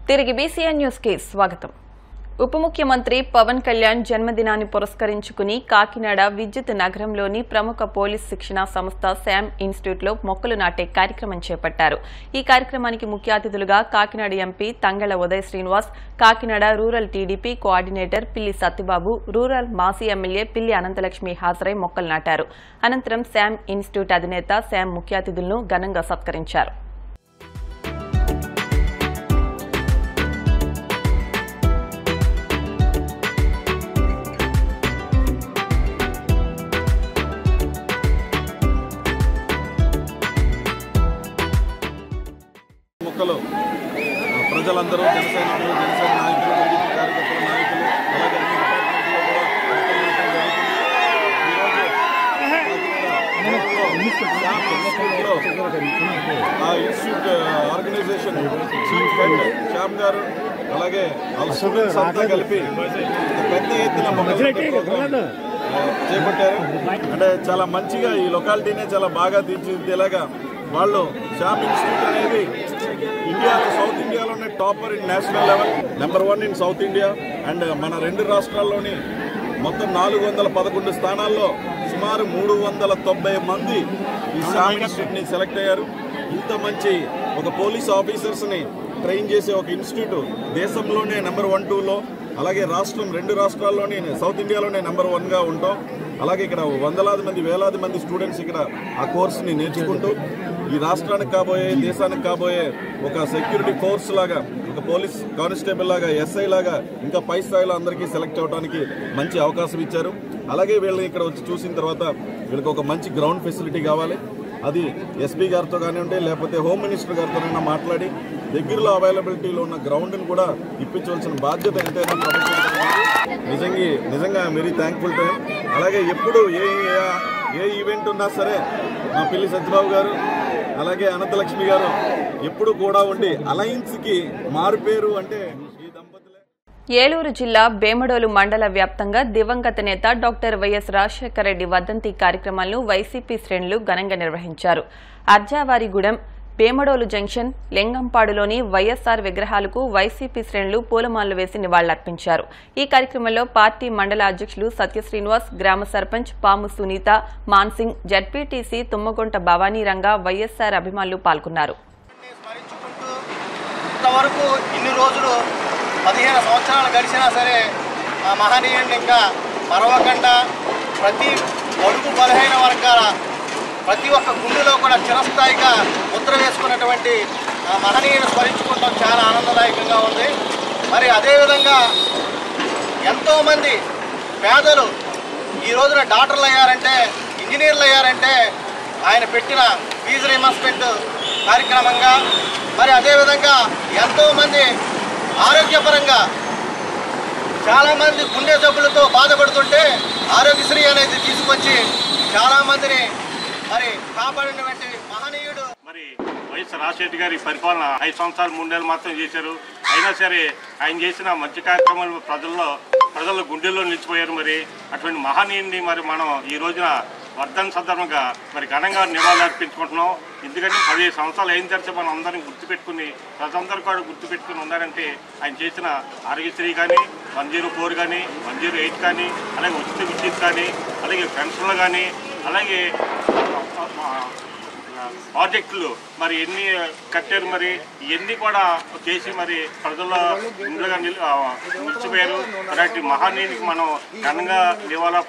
తిరిగి BCN news కి స్వాగతం. ఉప ముఖ్యమంత్రి పవన్ కళ్యాణ్ జన్మదినాన్ని పురస్కరించుకుని కాకినాడ విద్యుత్ నగరంలోని ప్రముఖ పోలీస్ శిక్షణా సంస్థ శామ్ ఇన్స్టిట్యూట్ లో మొక్కలు నాటే కార్యక్రమం చేపట్టారు. ఈ కార్యక్రమానికి ముఖ్య అతిథులుగా Kakinada MP Thangella Udaya Srinivas, Kakinada rural TDP coordinator Pilli Satyababu, rural మాజీ ఎమ్మెల్యే పిల్లి అనంతలక్ష్మి హాజరై మొక్కలు నాటారు. అనంతరం శామ్ ఇన్స్టిట్యూట్ అధినేత శామ్ ముఖ్య అతిథులను ఘనంగా సత్కరించారు. ప్రజలందరూ జనసేన నాయకులు, టీడీపీ కార్యకర్తల నాయకులు, అలాగే అన్ని డిపార్ట్మెంట్లో కూడా ఆ institute organisation chief head Shyam garu, అలాగే స్టూడెంట్స్ అంతా కలిపి పెద్ద ఎత్తున చేపట్టారు. అంటే చాలా మంచిగా ఈ లొకాలిటీనే చాలా బాగా తీర్చిదిద్దేలాగా వాళ్ళు శ్యామ్ ఇన్స్టిట్యూట్ అనేది ఇండియాలో సౌత్ ఇండియాలోనే topper in national level, number 1 in south India. And మన 2 రాష్ట్రాల్లోని మొత్తం 411 స్థానాల్లో సుమారు 390 మంది ఈ శ్యామ్ ఇన్స్టిట్యూట్ని సెలెక్ట్ అయ్యారు. ఇంత మంచి ఒక పోలీస్ ఆఫీసర్స్ని ట్రైన్ చేసే ఒక ఇన్స్టిట్యూట్ దేశంలోనే నెంబర్ 1, 2లో, అలాగే 2 రాష్ట్రాల్లోనే సౌత్ ఇండియాలోనే నెంబర్ 1గా ఉంటాం. అలాగే ఇక్కడ వందలాది మంది, వేలాది మంది స్టూడెంట్స్ ఇక్కడ ఆ కోర్సుని నేర్చుకుంటూ ఈ రాష్ట్రానికి కాబోయే, దేశానికి కాబోయే ఒక సెక్యూరిటీ ఫోర్స్ లాగా, ఒక పోలీస్ కానిస్టేబుల్ లాగా, ఎస్ఐ లాగా ఇంకా పై స్థాయిలో అందరికీ సెలెక్ట్ అవ్వడానికి మంచి అవకాశం ఇచ్చారు. అలాగే వీళ్ళని ఇక్కడ వచ్చి చూసిన తర్వాత వీళ్ళకి ఒక మంచి గ్రౌండ్ ఫెసిలిటీ కావాలి. అది ఎస్పీ గారితో కానివ్వండి, లేకపోతే హోమ్ మినిస్టర్ గారితోనైనా మాట్లాడి దగ్గరలో అవైలబిలిటీలో ఉన్న గ్రౌండ్ని కూడా ఇప్పించవలసిన బాధ్యత ఎంతైనా ప్రభుత్వం. నిజంగా వెరీ థ్యాంక్ఫుల్ టు హిమ్. అలాగే ఎప్పుడు ఏ ఈవెంట్ ఉన్నా సరే మా పిల్లి సత్యబాబు గారు, అలాగే అనంతలక్ష్మి గారు ఎప్పుడు కూడా ఉండి అలయన్స్కి మారుపేరు అంటే ఈ దంపతులే. ఏలూరు జిల్లా బేమడోలు మండల వ్యాప్తంగా దివంగత నేత డాక్టర్ వైఎస్ రాజశేఖర రెడ్డి వర్ధంతి కార్యక్రమాలను వైసీపీ శ్రేణులు ఘనంగా నిర్వహించారు. అర్జావారిగూడెం, బేమడోలు జంక్షన్, లింగంపాడులోని వైఎస్సార్ విగ్రహాలకు వైసీపీ శ్రేణులు పూలమాలలు వేసి నివాళులర్పించారు. ఈ కార్యక్రమంలో పార్టీ మండల అధ్యక్షులు సత్య శ్రీనివాస్, గ్రామ సర్పంచ్ పాము సునీత, మాన్సింగ్, జడ్పీటీసీ తుమ్మగుంట భవానీ రంగా, వైఎస్సార్ అభిమానులు పాల్గొన్నారు. ఇంతవరకు ఇన్ని రోజులు 15 సంవత్సరాలు గడిచినా సరే ఆ మహనీయుడిని ఇంకా మరవకుండా ప్రతి బడుగు బలహీన వర్గాల ప్రతి ఒక్క గుండెలో కూడా చిరస్థాయిగా ముద్ర వేసుకున్నటువంటి ఆ మహనీయుని స్మరించుకోవడం చాలా ఆనందదాయకంగా ఉంది. మరి అదేవిధంగా ఎంతోమంది పేదలు ఈ రోజున డాక్టర్లు అయ్యారంటే, ఇంజనీర్లు అయ్యారంటే ఆయన పెట్టిన ఫీజు రీయింబర్స్మెంట్ కార్యక్రమంగా, మరి అదేవిధంగా ఎంతోమంది ఆరోగ్యపరంగా చాలామంది గుండె జబ్బులతో బాధపడుతుంటే ఆరోగ్యశ్రీ అనేది తీసుకొచ్చి చాలామందిని మరి కాపాడినటువంటి మహనీయుడు. మరి వైఎస్ రాజశేఖర గారి పరిపాలన 5 సంవత్సరాలు 3 నెలలు మాత్రం చేశారు. అయినా సరే ఆయన చేసిన మంచి కార్యక్రమాలు ప్రజల గుండెల్లో నిలిచిపోయారు. మరి అటువంటి మహనీయుడిని మరి మనం ఈ రోజున వర్ధన్ సందర్భంగా మరి ఘనంగా నివాళులు అర్పించుకుంటున్నాం. ఎందుకంటే 15 సంవత్సరాలు అయిన తర్వాత మనం అందరం గుర్తుపెట్టుకుని, ప్రజలందరూ కూడా గుర్తుపెట్టుకుని ఉన్నారంటే ఆయన చేసిన ఆరోగ్యశ్రీ కానీ, 104 కానీ, 108 కానీ, అలాగే ఉచిత విద్యుత్ కానీ, అలాగే పెన్షన్లు కానీ, అలాగే ప్రాజెక్టులు మరి ఎన్ని కట్టారు. మరి ఇవన్నీ కూడా చేసి మరి ప్రజల్లో ఇందుగా నిలిచిపోయారు. అలాంటి మహనీయునికి మనం ఘనంగా నివాళులు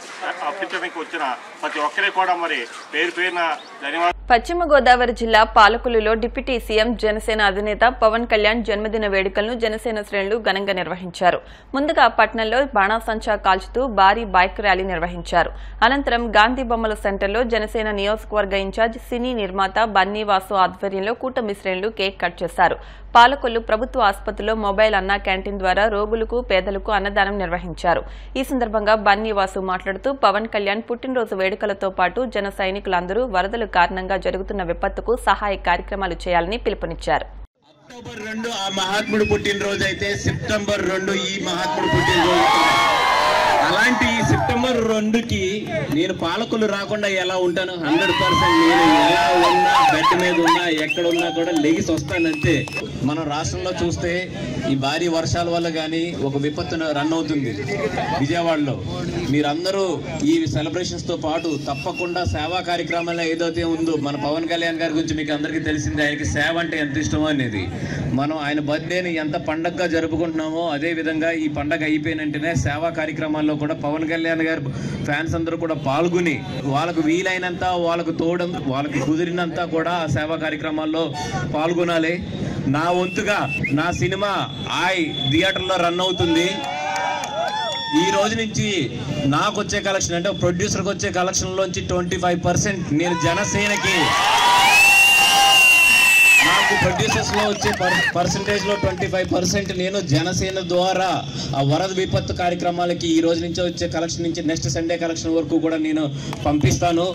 అర్పించడానికి వచ్చిన ప్రతి ఒక్కరికి కూడా మరి పేరున ధన్యవాదాలు. పశ్చిమ గోదావరి జిల్లా పాలకులులో డిప్యూటీ సీఎం జనసేన అధినేత పవన్ కళ్యాణ్ జన్మదిన వేడుకలను జనసేన శ్రేణులు ఘనంగా నిర్వహించారు. ముందుగా పట్నంలో బాణాసంచా కాల్చుతూ భారీ బైక్ ర్యాలీ నిర్వహించారు. అనంతరం గాంధీ బొమ్మల సెంటర్లో జనసేన నియోజకవర్గ ఇన్ఛార్జ్ సినీ నిర్మాత బన్నీవాసు ఆధ్వర్యంలో కూటమి శ్రేణులు కేక్ కట్ చేశారు. పాలకొల్లు ప్రభుత్వ ఆసుపత్రిలో మొబైల్ అన్నా క్యాంటీన్ ద్వారా రోగులకు, పేదలకు అన్నదానం నిర్వహించారు. ఈ సందర్భంగా బన్నీవాసు మాట్లాడుతూ పవన్ కళ్యాణ్ పుట్టినరోజు వేడుకలతో పాటు జన సైనికులందరూ వరదల కారణంగా జరుగుతున్న విపత్తుకు సహాయ కార్యక్రమాలు చేయాలని పిలుపునిచ్చారు. అక్టోబర్ 2 ఆ మహాత్ముడు పుట్టినరోజు అయితే సెప్టెంబర్ 2 ఈ మహాత్ముడు పుట్టినరోజు. అలాంటి సెప్టెంబర్ 2కి నేను పాలకులు రాకుండా ఎలా ఉంటాను? 100% నేను ఎలా ఉన్నా, బెడ్ మీద ఉన్నా, ఎక్కడ ఉన్నా కూడా లెగిసి వస్తానంతే. మనం రాష్ట్రంలో చూస్తే ఈ భారీ వర్షాల వల్ల కానీ ఒక విపత్తు రన్ అవుతుంది విజయవాడలో. మీరందరూ ఈ సెలబ్రేషన్స్ తో పాటు తప్పకుండా సేవా కార్యక్రమాల్లో ఏదైతే ఉందో, మన పవన్ కళ్యాణ్ గారి గురించి మీకు అందరికీ తెలిసింది, ఆయనకి సేవ అంటే ఎంత ఇష్టమో అనేది. మనం ఆయన బర్త్డేని ఎంత పండగగా జరుపుకుంటున్నామో అదే విధంగా ఈ పండగ అయిపోయిన వెంటనే సేవా కార్యక్రమాల్లో కూడా పవన్ కళ్యాణ్ గారు ఫ్యాన్స్ అందరూ కూడా పాల్గొని వాళ్ళకు వీలైనంత, వాళ్ళకు తోడం, వాళ్ళకి కుదిరినంత కూడా ఆ సేవా కార్యక్రమాల్లో పాల్గొనాలి. నా వంతుగా నా సినిమా థియేటర్లో రన్ అవుతుంది. ఈ రోజు నుంచి నాకు వచ్చే కలెక్షన్ అంటే ప్రొడ్యూసర్కి వచ్చే కలెక్షన్లోంచి 25% నేను జనసేనకి, నాకు ప్రొడ్యూసర్స్ లో వచ్చే పర్సంటేజ్ లో 25% నేను జనసేన ద్వారా ఆ వరద విపత్తు కార్యక్రమాలకి ఈ రోజు నుంచి వచ్చే కలెక్షన్ నుంచి నెక్స్ట్ సండే కలెక్షన్ వరకు కూడా నేను పంపిస్తాను.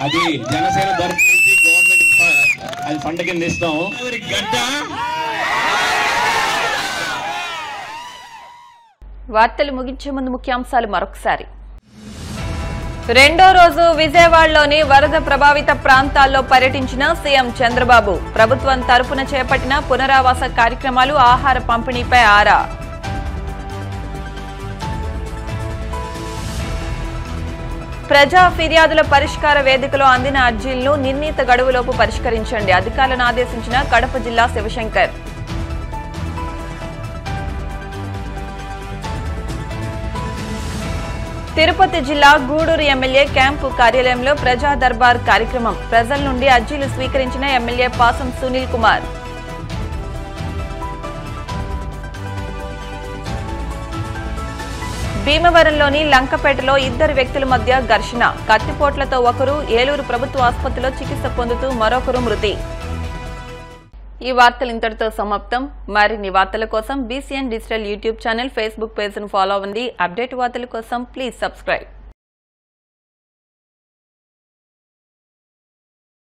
అది జనసేన తరఫు నుంచి గవర్నమెంట్ అది ఫండ్ కింద ఇస్తాము. వార్తలు ముగించే ముందు ముఖ్యాంశాలు మరొకసారి. రెండో రోజు విజయవాడలోని వరద ప్రభావిత ప్రాంతాల్లో పర్యటించిన సీఎం చంద్రబాబు. ప్రభుత్వం తరపున చేపట్టిన పునరావాస కార్యక్రమాలు, ఆహార పంపిణీపై ఆరా. ప్రజా ఫిర్యాదుల పరిష్కార వేదికలో అందిన అర్జీలను నిర్ణీత గడువులోపు పరిష్కరించండి. అధికారులను ఆదేశించిన కడప జిల్లా శివశంకర్. తిరుపతి జిల్లా గూడూరు ఎమ్మెల్యే క్యాంపు కార్యాలయంలో ప్రజా దర్బార్ కార్యక్రమం. ప్రజల నుండి అర్జీలు స్వీకరించిన ఎమ్మెల్యే పాసం సునీల్ కుమార్. భీమవరంలోని లంకపేటలో 2 వ్యక్తుల మధ్య ఘర్షణ. కత్తిపోట్లతో ఒకరు, ఏలూరు ప్రభుత్వ ఆసుపత్రిలో చికిత్స పొందుతూ మరొకరు మృతి. ఈ వార్తలు ఇంతటితో సమాప్తం. మరిన్ని వార్తల కోసం BCN digital YouTube channel, Facebook పేజ్ను ఫాలో అవ్వండి. అప్డేట్ వార్తల కోసం ప్లీజ్ సబ్స్క్రైబ్.